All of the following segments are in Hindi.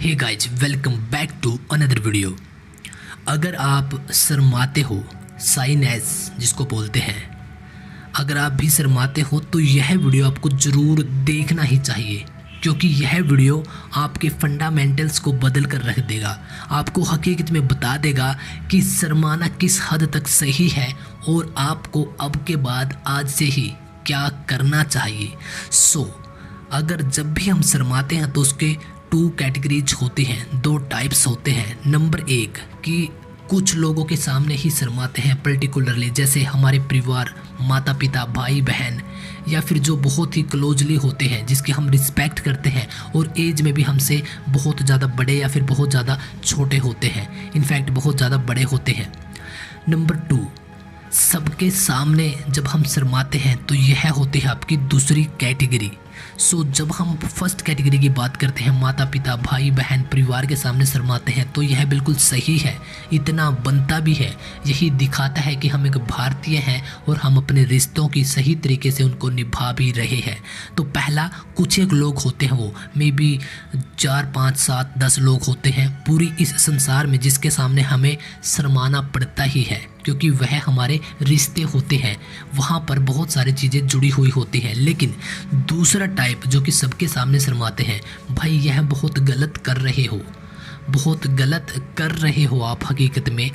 Hey guys, welcome back to another video. अगर आप शर्माते हो, साइनेस जिसको बोलते हैं, अगर आप भी शर्माते हो तो यह वीडियो आपको ज़रूर देखना ही चाहिए, क्योंकि यह वीडियो आपके फंडामेंटल्स को बदल कर रख देगा। आपको हकीकत में बता देगा कि शर्माना किस हद तक सही है और आपको अब के बाद आज से ही क्या करना चाहिए। अगर जब भी हम शर्माते हैं तो उसके 2 कैटेगरीज होती हैं, 2 टाइप्स होते हैं। नंबर 1 कि कुछ लोगों के सामने ही शर्माते हैं, पर्टिकुलरली जैसे हमारे परिवार, माता पिता, भाई बहन, या फिर जो बहुत ही क्लोजली होते हैं, जिसकी हम रिस्पेक्ट करते हैं और एज में भी हमसे बहुत ज़्यादा बड़े या फिर बहुत ज़्यादा छोटे होते हैं, इनफैक्ट बहुत ज़्यादा बड़े होते हैं। नंबर 2, सबके सामने जब हम शर्माते हैं तो यह होती है आपकी दूसरी कैटेगरी। जब हम फर्स्ट कैटेगरी की बात करते हैं, माता पिता, भाई बहन, परिवार के सामने शर्माते हैं, तो यह बिल्कुल सही है, इतना बनता भी है। यही दिखाता है कि हम एक भारतीय हैं और हम अपने रिश्तों की सही तरीके से उनको निभा भी रहे हैं। तो पहला, कुछ एक लोग होते हैं, वो मे बी 4, 5, 7, 10 लोग होते हैं पूरी इस संसार में जिसके सामने हमें शर्माना पड़ता ही है, क्योंकि वह हमारे रिश्ते होते हैं, वहाँ पर बहुत सारी चीज़ें जुड़ी हुई होती हैं। लेकिन दूसरा टाइप जो कि सबके सामने शर्माते हैं, भाई यह बहुत गलत कर रहे हो, बहुत गलत कर रहे हो आप हकीकत में।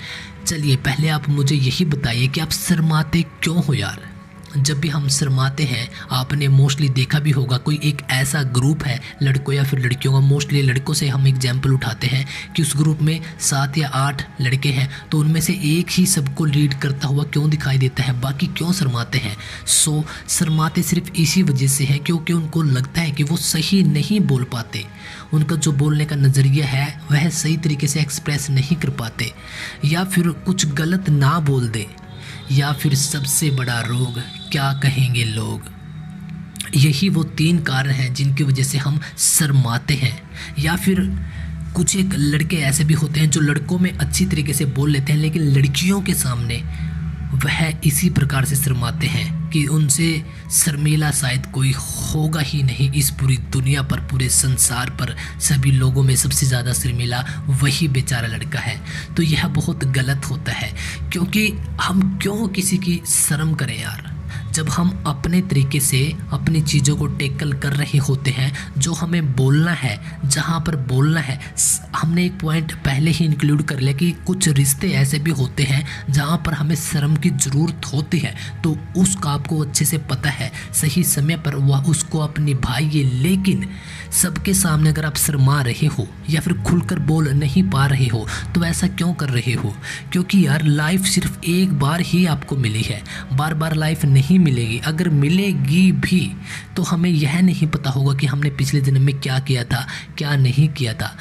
चलिए पहले आप मुझे यही बताइए कि आप शर्माते क्यों हो यार। जब भी हम शर्माते हैं, आपने मोस्टली देखा भी होगा, कोई एक ऐसा ग्रुप है लड़कों या फिर लड़कियों का, मोस्टली लड़कों से हम एग्जाम्पल उठाते हैं कि उस ग्रुप में 7 या 8 लड़के हैं, तो उनमें से एक ही सबको लीड करता हुआ क्यों दिखाई देता है, बाकी क्यों शर्माते हैं। शर्माते सिर्फ इसी वजह से है क्योंकि उनको लगता है कि वो सही नहीं बोल पाते, उनका जो बोलने का नज़रिया है वह सही तरीके से एक्सप्रेस नहीं कर पाते, या फिर कुछ गलत ना बोल दे, या फिर सबसे बड़ा रोग क्या कहेंगे लोग। यही वो 3 कारण हैं जिनकी वजह से हम शर्माते हैं। या फिर कुछ एक लड़के ऐसे भी होते हैं जो लड़कों में अच्छी तरीके से बोल लेते हैं, लेकिन लड़कियों के सामने वह इसी प्रकार से शर्माते हैं कि उनसे शर्मीला शायद कोई होगा ही नहीं इस पूरी दुनिया पर, पूरे संसार पर। सभी लोगों में सबसे ज़्यादा शर्मीला वही बेचारा लड़का है। तो यह बहुत गलत होता है, क्योंकि हम क्यों किसी की शर्म करें यार, जब हम अपने तरीके से अपनी चीज़ों को टैकल कर रहे होते हैं। जो हमें बोलना है, जहाँ पर बोलना है, हमने एक पॉइंट पहले ही इंक्लूड कर लिया कि कुछ रिश्ते ऐसे भी होते हैं जहाँ पर हमें शर्म की ज़रूरत होती है, तो उसका आपको अच्छे से पता है, सही समय पर वह उसको आप निभाइए। लेकिन सबके सामने अगर आप शर्मा रहे हो या फिर खुलकर बोल नहीं पा रहे हो, तो ऐसा क्यों कर रहे हो? क्योंकि यार लाइफ सिर्फ एक बार ही आपको मिली है, बार बार लाइफ नहीं मिलेगी। अगर मिलेगी भी तो हमें यह नहीं पता होगा कि हमने पिछले जन्म में क्या किया था, क्या नहीं किया था।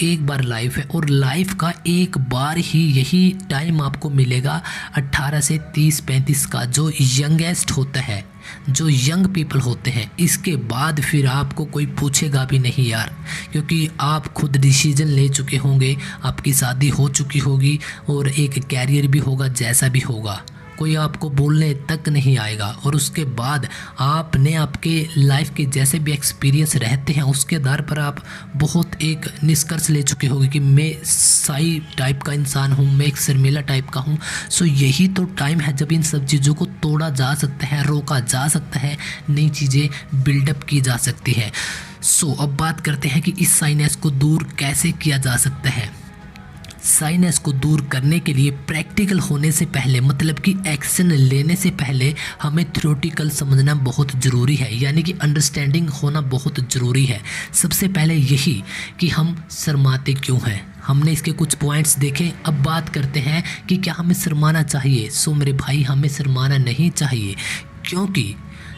एक बार लाइफ है और लाइफ का एक बार ही यही टाइम आपको मिलेगा 18 से 30-35 का, जो यंगेस्ट होता है, जो यंग पीपल होते हैं। इसके बाद फिर आपको कोई पूछेगा भी नहीं यार, क्योंकि आप खुद डिसीजन ले चुके होंगे, आपकी शादी हो चुकी होगी और एक कैरियर भी होगा, जैसा भी होगा कोई आपको बोलने तक नहीं आएगा। और उसके बाद आपने आपके लाइफ के जैसे भी एक्सपीरियंस रहते हैं, उसके आधार पर आप बहुत एक निष्कर्ष ले चुके होंगे कि मैं सही टाइप का इंसान हूँ, मैं एक शर्मीला टाइप का हूँ। यही तो टाइम है जब इन सब चीज़ों को तोड़ा जा सकता है, रोका जा सकता है, नई चीज़ें बिल्डअप की जा सकती है। अब बात करते हैं कि इस साइनेस को दूर कैसे किया जा सकता है। साइनेस को दूर करने के लिए प्रैक्टिकल होने से पहले, मतलब कि एक्शन लेने से पहले, हमें थ्योरेटिकल समझना बहुत ज़रूरी है, यानी कि अंडरस्टैंडिंग होना बहुत ज़रूरी है। सबसे पहले यही कि हम शर्माते क्यों हैं, हमने इसके कुछ पॉइंट्स देखे। अब बात करते हैं कि क्या हमें शर्माना चाहिए। मेरे भाई, हमें शर्माना नहीं चाहिए, क्योंकि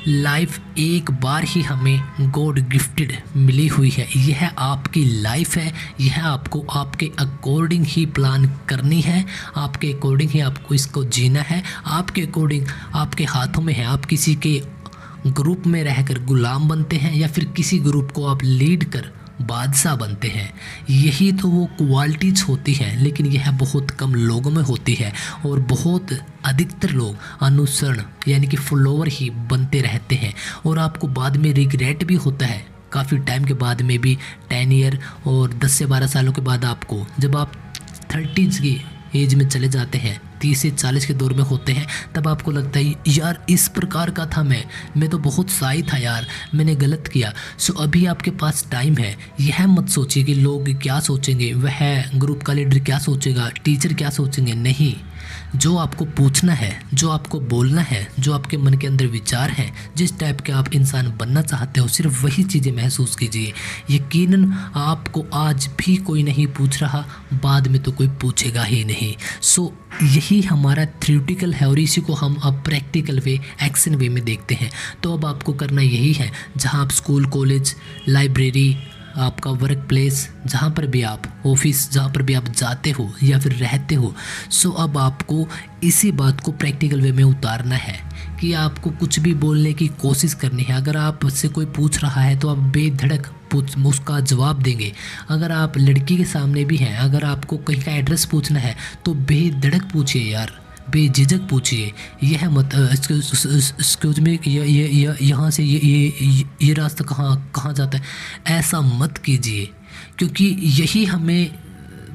लाइफ एक बार ही हमें गॉड गिफ्टेड मिली हुई है। यह आपकी लाइफ है, यह आपको आपके अकॉर्डिंग ही प्लान करनी है, आपके अकॉर्डिंग ही आपको इसको जीना है, आपके अकॉर्डिंग आपके हाथों में है। आप किसी के ग्रुप में रहकर गुलाम बनते हैं या फिर किसी ग्रुप को आप लीड कर बादशाह बनते हैं। यही तो वो क्वालिटीज़ होती हैं, लेकिन यह बहुत कम लोगों में होती है और बहुत अधिकतर लोग अनुसरण यानी कि फॉलोवर ही बनते रहते हैं और आपको बाद में रिग्रेट भी होता है। काफ़ी टाइम के बाद में भी 10 ईयर और 10 से 12 सालों के बाद आपको, जब आप 30s की एज में चले जाते हैं, 30 से 40 के दौर में होते हैं, तब आपको लगता है यार इस प्रकार का था मैं तो बहुत सही था यार, मैंने गलत किया। सो अभी आपके पास टाइम है। यह मत सोचिए कि लोग क्या सोचेंगे, वह ग्रुप का लीडर क्या सोचेगा, टीचर क्या सोचेंगे। नहीं, जो आपको पूछना है, जो आपको बोलना है, जो आपके मन के अंदर विचार है, जिस टाइप के आप इंसान बनना चाहते हो, सिर्फ वही चीज़ें महसूस कीजिए। यकीनन आपको आज भी कोई नहीं पूछ रहा, बाद में तो कोई पूछेगा ही नहीं। सो यही हमारा थ्योरेटिकल है और इसी को हम अब प्रैक्टिकल वे, एक्शन वे में देखते हैं। तो अब आपको करना यही है, जहाँ आप स्कूल, कॉलेज, लाइब्रेरी, आपका वर्क प्लेस, जहाँ पर भी आप, ऑफिस, जहाँ पर भी आप जाते हो या फिर रहते हो, सो अब आपको इसी बात को प्रैक्टिकल वे में उतारना है कि आपको कुछ भी बोलने की कोशिश करनी है। अगर आपसे कोई पूछ रहा है तो आप बेधड़क उसका जवाब देंगे। अगर आप लड़की के सामने भी हैं, अगर आपको कहीं का एड्रेस पूछना है तो बेधड़क पूछिए यार, बेझिझक पूछिए। यह मत एक्सक्यूज मी, ये यहाँ से ये रास्ता कहाँ जाता है, ऐसा मत कीजिए, क्योंकि यही हमें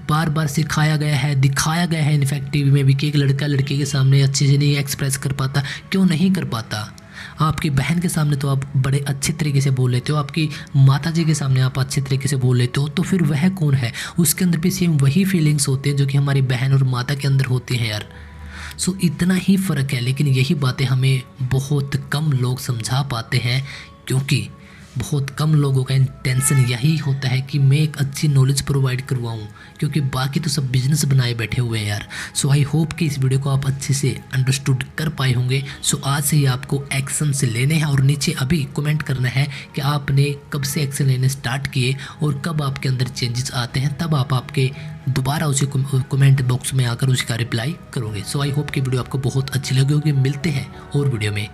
बार बार सिखाया गया है, दिखाया गया है इनफैक्ट टीवी में भी, कि एक लड़का लड़के के सामने अच्छे से नहीं एक्सप्रेस कर पाता। क्यों नहीं कर पाता? आपकी बहन के सामने तो आप बड़े अच्छे तरीके से बोल लेते हो, आपकी माताजी के सामने आप अच्छे तरीके से बोल लेते हो, तो फिर वह कौन है? उसके अंदर भी सेम वही फीलिंग्स होते हैं जो कि हमारी बहन और माता के अंदर होती हैं यार। सो इतना ही फ़र्क है, लेकिन यही बातें हमें बहुत कम लोग समझा पाते हैं, क्योंकि बहुत कम लोगों का इंटेंशन यही होता है कि मैं एक अच्छी नॉलेज प्रोवाइड करवाऊँ, क्योंकि बाकी तो सब बिजनेस बनाए बैठे हुए हैं यार। सो आई होप कि इस वीडियो को आप अच्छे से अंडरस्टूड कर पाए होंगे। सो आज से ही आपको एक्शन से लेने हैं और नीचे अभी कमेंट करना है कि आपने कब से एक्शन लेने स्टार्ट किए और कब आपके अंदर चेंजेस आते हैं, तब आप आपके दोबारा उसी कमेंट बॉक्स में आकर उसका रिप्लाई करोगे। सो आई होप कि वीडियो आपको बहुत अच्छी लगी होगी। मिलते हैं और वीडियो में